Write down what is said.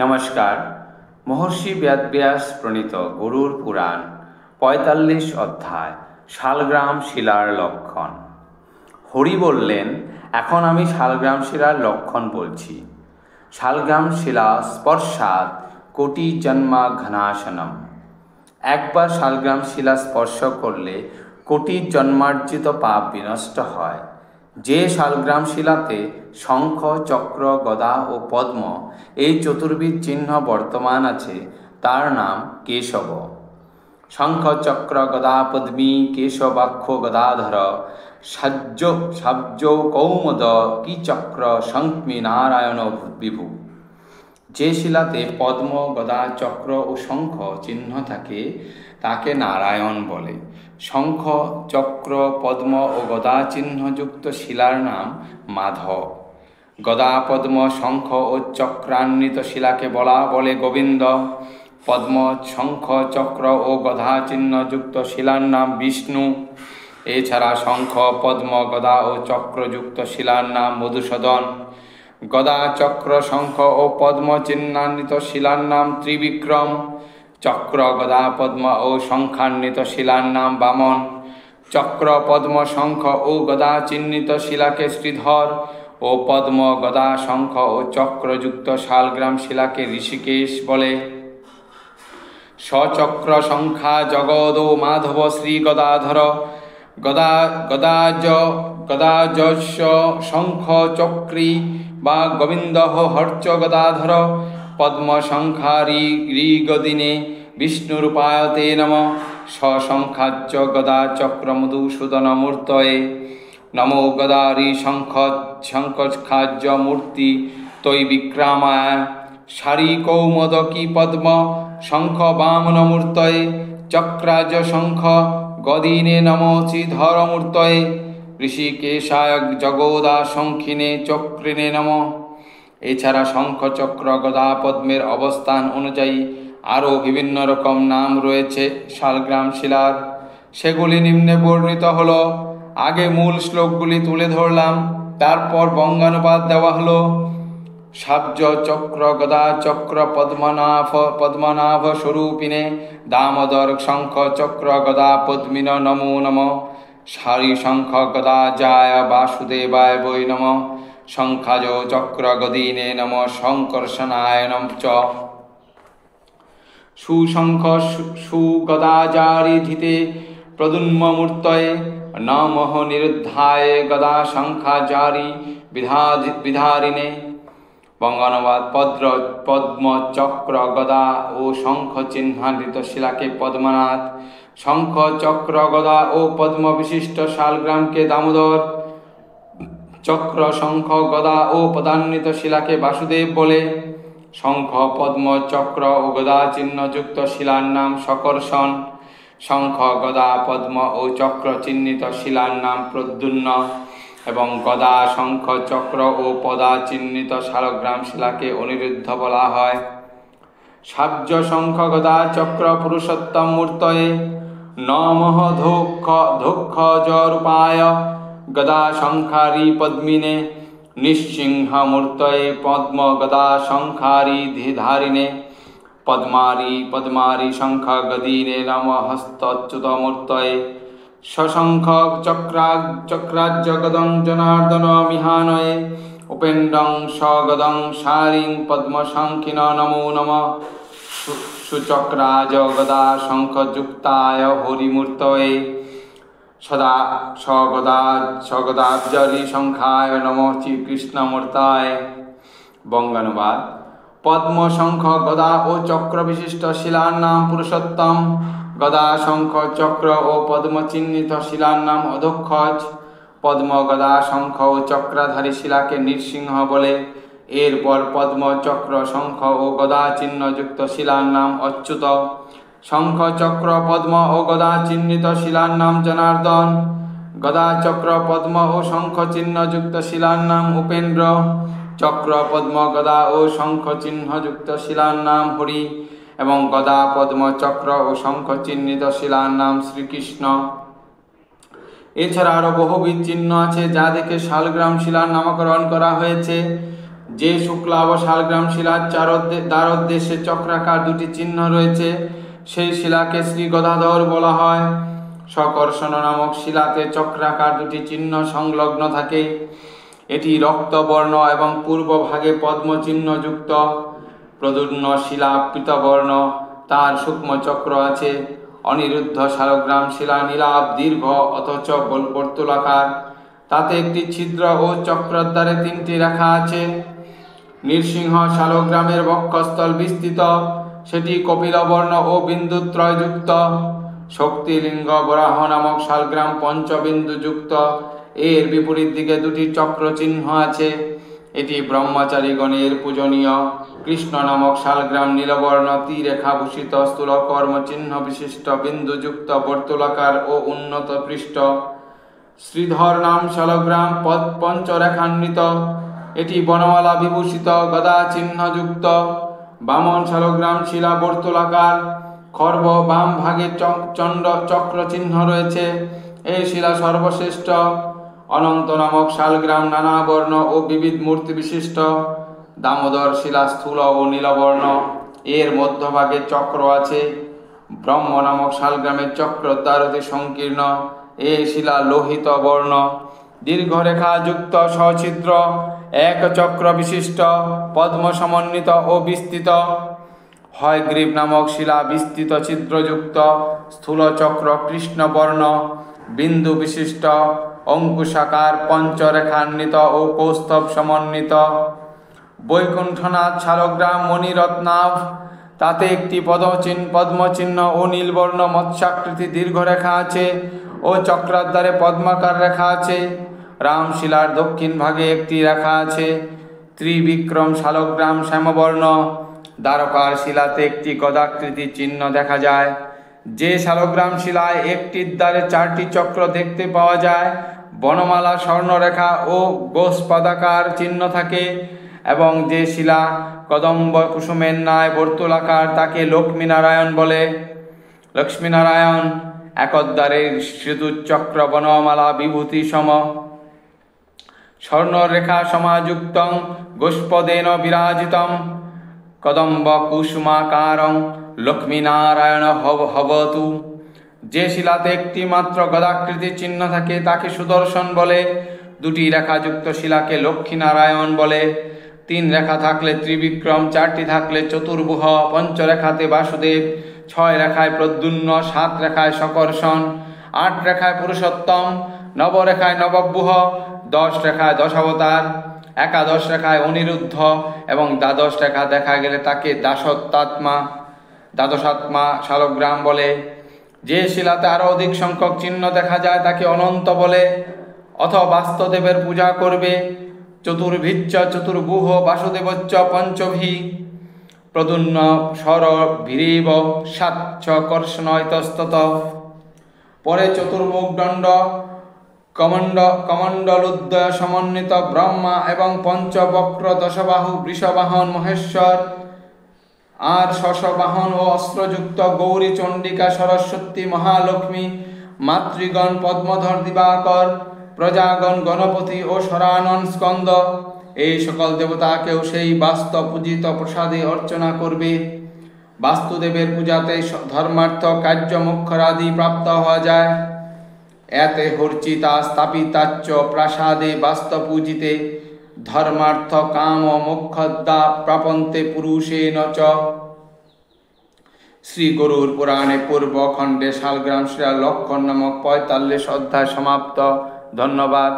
নমস্কার। মহর্ষি বেদব্যাস প্রণীত গরুড় পুরাণ ৪৫ অধ্যায় শালগ্রাম শিলার লক্ষণ। হরি বললেন, এখন আমি শালগ্রাম শিলার লক্ষণ বলছি। শালগ্রাম শিলা স্পর্শাৎ কোটি জন্মা ঘনাশনম। একবার শালগ্রাম শিলা স্পর্শ করলে কোটি জন্মার্জিত পাপ বিনষ্ট হয়। যে শালগ্রাম শিলাতে শঙ্খ, চক্র, গদা ও পদ্ম এই চতুর্বিধ চিহ্ন বর্তমান আছে তার নাম কেশব। শঙ্খ, চক্র, গদা, পদ্মী, কেশবাক্ষ, গদাধর, সাব্জ, কৌমদ, কি চক্র, শঙ্খী, নারায়ণ বিভু। যে শিলাতে পদ্ম, গদা, চক্র ও শঙ্খ চিহ্ন থাকে তাকে নারায়ণ বলে। শঙ্খ, চক্র, পদ্ম ও গদা চিহ্নযুক্ত শিলার নাম মাধব। গদা, পদ্ম, শঙ্খ ও চক্রান্বিত শিলাকে বলে গোবিন্দ। পদ্ম, শঙ্খ, চক্র ও গদা চিহ্নযুক্ত শিলার নাম বিষ্ণু। এছাড়া শঙ্খ, পদ্ম, গদা ও চক্রযুক্ত শিলার নাম মধুসূদন। গদা, চক্র, শঙ্খ ও পদ্ম চিহ্নান্বিত শিলার নাম ত্রিবিক্রম। চক্র, গদা, পদ্ম ও শঙ্খান্বিত শিলার নাম বামন। চক্র, পদ্ম, শঙ্খ ও গদা চিহ্নিত শিলাকে শ্রীধর ও পদ্ম, গদা, শঙ্খ ও চক্রযুক্ত শালগ্রাম শিলাকে ঋষিকেশ বলে। সচক্র, শঙ্খা, জগদ ও মাধব শ্রী গদাধর। গদাযস্য শঙ্খ চক্রী বা গোবিন্দ হর্ষ গদাধর। পদ্ম, শঙ্খারি ঋগদিনে বিষ্ণুরূপায়তে নম। সশঙ্খাচ্চ গদা চক্র মধুসূদন মূর্তয়ে নমো। গদারি শঙ্খাজ্য মূর্তি তৈ বিক্রমায়। সারি কৌমদকি পদ্ম শঙ্খ বামন মূর্তয়ে। চক্রাজ শঙ্খ গদিনে নম শ্রীধর মূর্তয়ে। ঋষিকেশায় জগদা শঙ্খিনে চক্রিনে নম। এছাড়া শঙ্খ, চক্র, গদা, পদ্মের অবস্থান অনুযায়ী আরও বিভিন্ন রকম নাম রয়েছে শালগ্রাম শিলার। সেগুলি নিম্নে বর্ণিত হলো। আগে মূল শ্লোকগুলি তুলে ধরলাম, তারপর বঙ্গানুবাদ দেওয়া হলো। সাব্জ, চক্র, গদা, চক্র, পদ্মনাভ স্বরূপিণে দামোদর, শঙ্খ, চক্র, গদা, পদ্মিন নমো নম। সারি শঙ্খ গদা যায় বাসুদেবায় বৈ নম। শঙ্খাজ চক্র গদিনে নম শঙ্কর্ষণায় নম চ। সুশঙ্খ সুগদাজারি ধীতে প্রদ্যুম্ন মূর্তয়ে নমঃ। নিরুদ্ধায় গদা শঙ্খাজারি বিধারিণে। বঙ্গানুবাদ। পদ্ম, চক্র, গদা ও শঙ্খ চিহ্নিত শিলাকে পদ্মনাথ, শঙ্খ, চক্র, গদা ও পদ্ম বিশিষ্ট শালগ্রামকে দামোদর, চক্র, শঙ্খ, গদা ও পদান্বিত শিলাকে বাসুদেব বলে। শঙ্খ, পদ্ম, চক্র ও গদা চিহ্নযুক্ত শিলার নাম সকর্ষণ। শঙ্খ, গদা, পদ্ম ও চক্র চিহ্নিত শিলার নাম প্রদ্যুম্ন এবং গদা, শঙ্খ, চক্র ও পদা চিহ্নিত শালগ্রাম শিলাকে অনিরুদ্ধ বলা হয়। সাব্জ, শঙ্খ, গদা, চক্র পুরুষোত্তম মূর্তয়ে নমঃ। ধোক্ষজরূপায় গদা শঙ্খারি পদ্মিনে নিঃসিংহ মূর্তয়ে পদ্ম, গদা, শঙ্খারি ধারিণে। পদ্মারি শঙ্খ গদিনে নম হস্তচ্যুত মূর্তয়ে। সশঙ্খ চক্রাজ্য গদং জনার্দন মিহানয়ে। উপেন্দ্রং সগদং সারিং পদ্ম শঙ্খিন নমো নম। সুচক্রাজ গদা শঙ্খযুক্তায় হরিমূর্তয়ে। সদা সগদাব্জরি শঙ্খায় নম শ্রীকৃষ্ণমূর্তায়। বঙ্গানুবাদ। পদ্ম, শঙ্খ, গদা ও চক্র বিশিষ্ট শিলার নাম পুরুষোত্তম। গদা, শঙ্খ, চক্র ও পদ্ম চিহ্নিত শিলার নাম অধোক্ষজ। পদ্ম, গদা, শঙ্খ ও চক্রাধারী শিলাকে নৃসিংহ বলে। এরপর পদ্ম, চক্র, শঙ্খ ও গদা চিহ্নযুক্ত শিলার নাম অচ্যুত। শঙ্খ, চক্র, পদ্ম ও গদা চিহ্নিত শিলার নাম জনার্দন। গদা, চক্র, পদ্ম ও শঙ্খ চিহ্নযুক্ত শিলার নাম উপেন্দ্র। চক্র, পদ্ম, গদা ও শঙ্খ চিহ্নযুক্ত শিলার নাম হরি এবং গদা, পদ্ম, চক্র ও শঙ্খ চিহ্নিত শিলার নাম শ্রীকৃষ্ণ। এছাড়া আরও বহুবিধ চিহ্ন আছে যা দেখে শালগ্রাম শিলার নামকরণ করা হয়েছে। যে শুক্লাভ শালগ্রাম শিলার দ্বারোদ্দেশ্যে চক্রাকার দুটি চিহ্ন রয়েছে, সেই শিলাকে শ্রী গদাধর বলা হয়। সকর্ষণ নামক শিলাতে চক্রাকার দুটি চিহ্ন সংলগ্ন থাকে। এটি রক্তবর্ণ এবং পূর্বভাগে পদ্মচিহ্ন যুক্ত। প্রদূর্ণ শিলা পীতবর্ণ, তার সূক্ষ্ম চক্র আছে। অনিরুদ্ধ শালগ্রাম শিলা নীলাভ, দীর্ঘ অথচ বর্তুলাকার, তাতে একটি ছিদ্র ও চক্রদ্বারে 3টি রেখা আছে। নৃসিংহ শালগ্রামের বক্ষস্থল বিস্তৃত, সেটি কপিলবর্ণ ও বিন্দুত্রয়যুক্ত। শক্তিলিঙ্গ বরাহ নামক শালগ্রাম পঞ্চবিন্দু যুক্ত, এর বিপরীত দিকে 2টি চক্র চিহ্ন আছে। এটি ব্রহ্মচারীগণের পূজনীয়। কৃষ্ণ নামক শালগ্রাম নীলবর্ণ, ত্রিরেখাভূষিত, স্থূলকর্ম চিহ্ন বিশিষ্ট, বিন্দুযুক্ত, বর্তুলাকার ও উন্নত পৃষ্ঠ। শ্রীধর নাম শালগ্রাম পঞ্চরেখান্বিত, এটি বনমালা বিভূষিত, গদা চিহ্নযুক্ত। বামন শালগ্রাম শিলা বর্তুলাকার, খর্ব বাম ভাগে চন্ড চক্র চিহ্ন রয়েছে, এই শিলা সর্বশ্রেষ্ঠ। অনন্ত নামক শালগ্রাম নানা বর্ণ ও বিবিধ মূর্তি বিশিষ্ট। দামোদর শিলা স্থূল ও নীলবর্ণ, এর মধ্যভাগে চক্র আছে। ব্রহ্ম নামক শালগ্রামের চক্রদ্বার অতি সংকীর্ণ, এই শিলা লোহিত বর্ণ, দীর্ঘরেখা যুক্ত, সছিদ্র, এক চক্র বিশিষ্ট, পদ্ম সমন্বিত ও বিস্তৃত। হয়গ্রীব নামক শিলা বিস্তৃত ছিদ্রযুক্ত, স্থূল চক্র কৃষ্ণবর্ণ, বিন্দু বিশিষ্ট, অঙ্কুশাকার, পঞ্চরেখান্বিত ও কৌস্তভ সমন্বিত। বৈকুণ্ঠনাথ শালগ্রাম মণিরত্নাভ, তাতে একটি পদ্মচিহ্ন ও নীলবর্ণ মৎস্যাকৃতি দীর্ঘরেখা আছে ও চক্রাদ্বারে পদ্মাকার রেখা আছে। রামশিলার দক্ষিণ ভাগে একটি রেখা আছে। ত্রিবিক্রম শালগ্রাম শ্যামবর্ণ, দ্বারকার শিলাতে একটি গদাকৃতি চিহ্ন দেখা যায়। যে শালগ্রাম শিলায় একটির দ্বারে 4টি চক্র দেখতে পাওয়া যায়, বনমালা স্বর্ণরেখা ও গোষ্পদাকার চিহ্ন থাকে, এবং যে শিলা কদম্ব কুসুমের ন্যায় বর্তুলাকার, তাকে লক্ষ্মীনারায়ণ বলে। লক্ষ্মীনারায়ণ একদ্বারের শ্রীদুচক্র বনমালা বিভূতি সম, স্বর্ণরেখা সমাযুক্তং, গোষ্পদেন বিরাজিতম, কদম্ব কুসুমাকারং লক্ষ্মীনারায়ণ হবতু। যে শিলাতে একটি মাত্র গদাকৃতি চিহ্ন থাকে, তাকে সুদর্শন বলে। 2টি রেখাযুক্ত শিলাকে লক্ষ্মীনারায়ণ বলে। 3 রেখা থাকলে ত্রিবিক্রম, 4টি থাকলে চতুর্ভুহ, 5 রেখাতে বাসুদেব, 6 রেখায় প্রদ্যুম্ন, 7 রেখায় সকর্ষণ, 8 রেখায় পুরুষোত্তম, 9 রেখায় নবব্যূহ, 10 রেখায় দশাবতার, 11 রেখায় অনিরুদ্ধ, এবং 12 রেখা দেখা গেলে তাকে দ্বাদশাত্মা শালগ্রাম বলে। যে শিলাতে আরো অধিক সংখ্যক চিহ্ন দেখা যায়, তাকে অনন্ত বলে। অথ বাস্তদেবের পূজা করবে। চতুর্ভিচ্চ চতুর্ভুহ বাসুদেবচ্চ পঞ্চভি, প্রদুন্ন স্বর ভীরেব সাচ্ছ কর্ষণয়তস্তত। পরে চতুর্মুখ দণ্ড কমণ্ডলুদ্বয় সমন্বিত ব্রহ্মা এবং পঞ্চবক্র দশবাহু বৃষবাহন মহেশ্বর, আর শশবাহন ও অস্ত্রযুক্ত গৌরী, চণ্ডিকা, সরস্বতী, মহালক্ষ্মী, মাতৃগণ, পদ্মধর, দিবাকর, প্রজাগণ, গণপতি ও সরানন স্কন্দ, এই সকল দেবতাকেও সেই বাস্তব পূজিত প্রসাদে অর্চনা করবে। বাস্তুদেবের পূজাতে ধর্মার্থ কার্য মোক্ষরাদি প্রাপ্ত হওয়া যায়। এতে হর্চিতা স্থাপিতাচ্চ প্রাসাদে বাস্তব পূজিতে ধর্মার্থ কাম মোক্ষদ্দা প্রাপন্তে পুরুষেণ চ। শ্রী গরুর পুরাণে পূর্ব খণ্ডে শালগ্রাম শিলার লক্ষণ নামক 45 অধ্যায় সমাপ্ত। ধন্যবাদ।